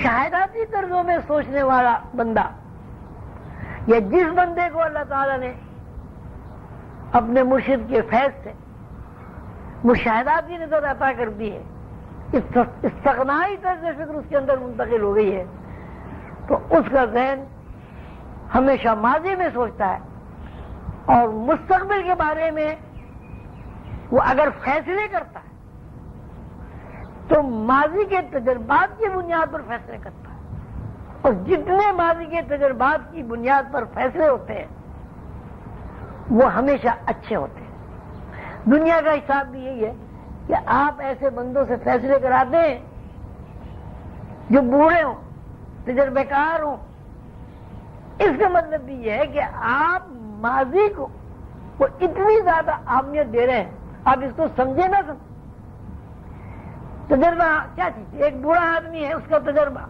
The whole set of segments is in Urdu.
مشاہداتی طرزوں میں سوچنے والا بندہ، یا جس بندے کو اللہ تعالیٰ نے اپنے مرشد کے فیض سے مشاہداتی نظر عطا کر دی ہے، استغنائی طرز فکر اس کے اندر منتقل ہو گئی ہے، تو اس کا ذہن ہمیشہ ماضی میں سوچتا ہے، اور مستقبل کے بارے میں وہ اگر فیصلے کرتا ہے تو ماضی کے تجربات کی بنیاد پر فیصلے کرتا ہے، اور جتنے ماضی کے تجربات کی بنیاد پر فیصلے ہوتے ہیں وہ ہمیشہ اچھے ہوتے ہیں۔ دنیا کا حساب بھی یہی ہے کہ آپ ایسے بندوں سے فیصلے کراتے ہیں جو بوڑھے ہوں، تجربے کار ہوں، اس کا مطلب بھی یہ ہے کہ آپ ماضی کو وہ اتنی زیادہ اہمیت دے رہے ہیں، آپ اس کو سمجھے نہ سمجھے۔ تجربہ کیا چیز؟ ایک بوڑھا آدمی ہے، اس کا تجربہ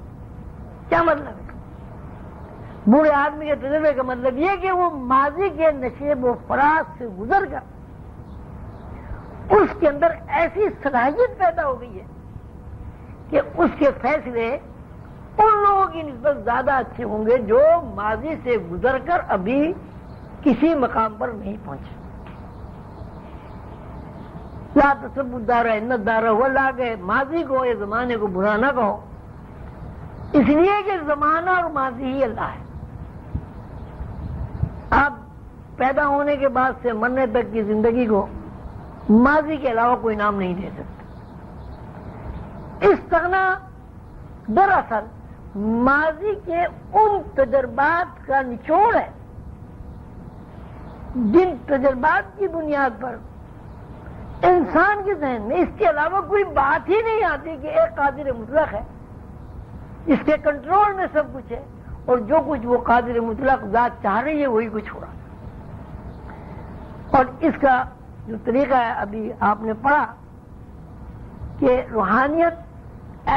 کیا مطلب ہے؟ بوڑھے آدمی کے تجربے کا مطلب یہ کہ وہ ماضی کے نشیب و فراز سے گزر کر اس کے اندر ایسی صلاحیت پیدا ہو گئی ہے کہ اس کے فیصلے ان لوگوں کی نسبت زیادہ اچھے ہوں گے جو ماضی سے گزر کر ابھی کسی مقام پر نہیں پہنچے۔ لا تسبوا الدار ان الدار هو اللہ کے ماضی کو، یہ زمانے کو برا نہ کہو، اس لیے کہ زمانہ اور ماضی ہی اللہ ہے۔ آپ پیدا ہونے کے بعد سے مرنے تک کی زندگی کو ماضی کے علاوہ کوئی نام نہیں دے سکتا۔ استغنا دراصل ماضی کے ان تجربات کا نچوڑ ہے جن تجربات کی بنیاد پر انسان کے ذہن میں اس کے علاوہ کوئی بات ہی نہیں آتی کہ ایک قادر مطلق ہے، اس کے کنٹرول میں سب کچھ ہے، اور جو کچھ وہ قادر مطلق ذات چاہ رہی ہے وہی کچھ ہو رہا ہے۔ اور اس کا جو طریقہ ہے ابھی آپ نے پڑھا کہ روحانیت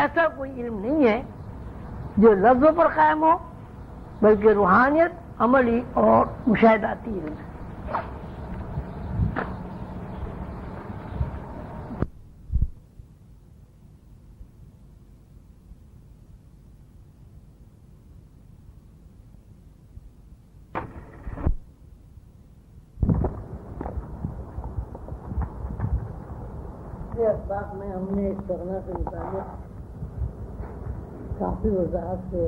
ایسا کوئی علم نہیں ہے جو لفظوں پر قائم ہو، بلکہ روحانیت عملی اور مشاہداتی علم ہے۔ اسباق میں ہم نے استغنا سے متعلق کافی وضاحت سے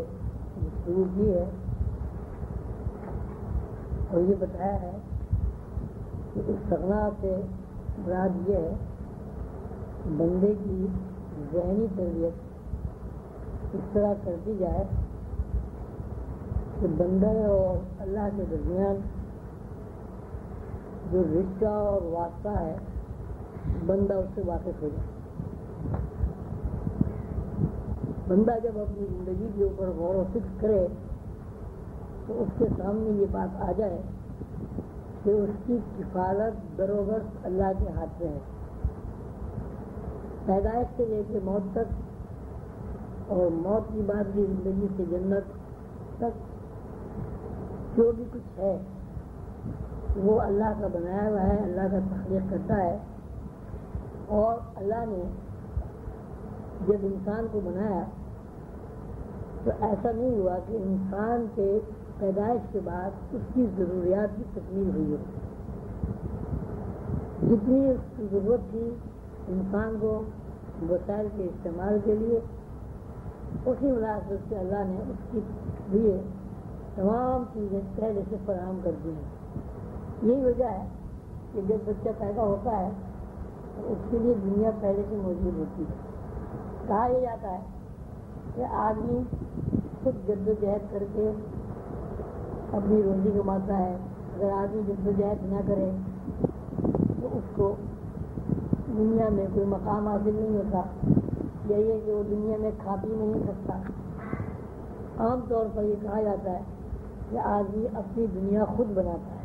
گفتگو کی ہے، اور یہ بتایا ہے کہ استغنا سے مراد یہ ہے کہ بندے کی ذہنی تربیت اس طرح کر دی جائے کہ بندہ اور اللہ کے درمیان جو رشتہ اور واسطہ ہے بندہ اس سے واقف ہو جائے۔ بندہ جب اپنی زندگی کے اوپر غور و فکر کرے تو اس کے سامنے یہ بات آ جائے کہ اس کی کفالت بروبر اللہ کے ہاتھ میں ہے۔ پیدائش سے لے کے موت تک اور موت کی بعد کی زندگی سے جنت تک جو بھی کچھ ہے وہ اللہ کا بنایا ہوا ہے، اللہ کا تخلیق کرتا ہے۔ اور اللہ نے جب انسان کو بنایا تو ایسا نہیں ہوا کہ انسان کے پیدائش کے بعد اس کی ضروریات کی تکمیل ہوئی ہو۔ جتنی اس کی ضرورت تھی انسان کو وسائل کے استعمال کے لیے، اسی مناسبت سے اللہ نے اس کے لیے تمام چیزیں پہلے سے فراہم کر دی ہیں۔ یہی وجہ ہے کہ جب بچہ پیدا ہوتا ہے اس کے لیے دنیا پہلے سے موجود ہوتی ہے۔ کہا یہ جاتا ہے کہ آدمی خود جد و جہد کر کے اپنی روزی کماتا ہے، اگر آدمی جد و جہد نہ کرے تو اس کو دنیا میں کوئی مقام حاصل نہیں ہوتا، یا یہ کہ وہ دنیا میں کھا پی نہیں سکتا۔ عام طور پر یہ کہا جاتا ہے کہ آدمی اپنی دنیا خود بناتا ہے۔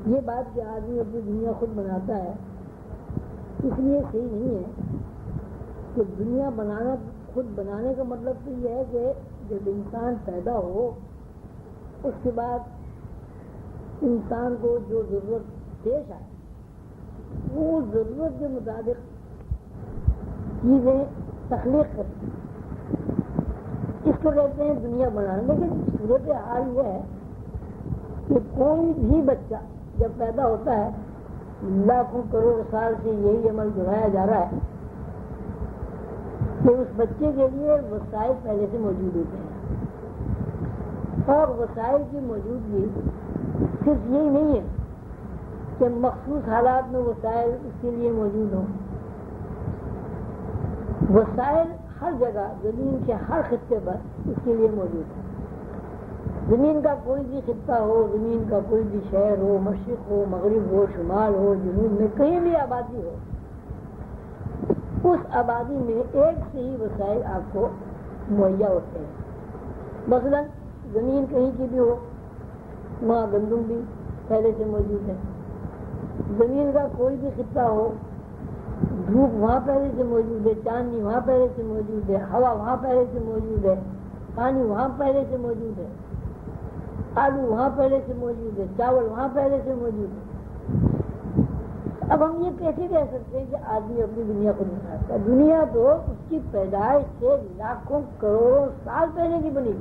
یہ بات کہ آدمی اپنی دنیا خود بناتا ہے اس لیے صحیح نہیں ہے کہ دنیا بنانا، خود بنانے کا مطلب تو یہ ہے کہ جب انسان پیدا ہو اس کے بعد انسان کو جو ضرورت پیش آئے وہ ضرورت کے مطابق چیزیں تخلیق کرتی، اس کو کہتے ہیں دنیا بنانا۔ لیکن صورت حال یہ ہے کہ کوئی بھی بچہ جب پیدا ہوتا ہے لاکھوں کروڑ سال سے یہی عمل دہرایا جا رہا ہے کہ اس بچے کے لیے وسائل پہلے سے موجود ہوتے ہیں، اور وسائل کی موجودگی صرف یہی نہیں ہے کہ مخصوص حالات میں وسائل اس کے لیے موجود ہوں، وسائل ہر جگہ زمین کے ہر خطے پر اس کے لیے موجود ہے۔ زمین کا کوئی بھی خطہ ہو، زمین کا کوئی بھی شہر ہو، مشرق ہو، مغرب ہو، شمال ہو، جنوب میں کہیں بھی آبادی ہو، اس آبادی میں ایک سے ہی وسائل آپ کو مہیا ہوتے ہیں۔ مثلا زمین کہیں کی بھی ہو، وہاں گندم بھی پہلے سے موجود ہے۔ زمین کا کوئی بھی خطہ ہو، دھوپ وہاں پہلے سے موجود ہے، چاندنی وہاں پہلے سے موجود ہے، ہوا وہاں پہلے سے موجود ہے، پانی وہاں پہلے سے موجود ہے، آلو وہاں پہلے سے موجود ہے، چاول وہاں پہلے سے موجود ہے۔ اب ہم یہ کیسے کہہ سکتے ہیں کہ آدمی اپنی دنیا کو نہیں بناتا؟ دنیا تو اس کی پیدائش سے لاکھوں کروڑوں سال پہلے کی بنی۔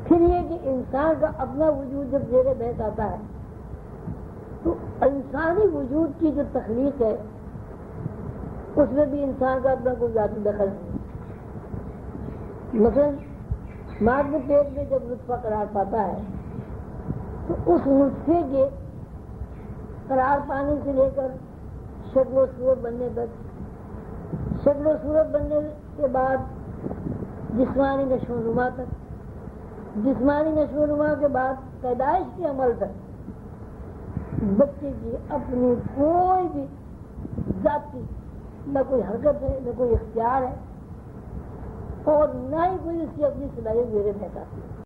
پھر یہ کہ انسان کا اپنا وجود جب زیر بحث آتا ہے تو انسانی وجود کی جو تخلیق ہے اس میں بھی انسان کا اپنا کوئی ذاتی دخل نہیں۔ مثلا ماں کے پیٹ میں جب نطفہ قرار پاتا ہے تو اس نطفے کے قرار پانے سے لے کر شکل و صورت بننے تک، شکل و صورت بننے کے بعد جسمانی نشو و نما تک، جسمانی نشو و نما کے بعد پیدائش کے عمل تک، بچے کی اپنی کوئی بھی ذاتی نہ کوئی حرکت ہے، نہ کوئی اختیار ہے، اور نہ ہی کوئی اس کی اپنی صلاحیت زیر بحث آتی ہے۔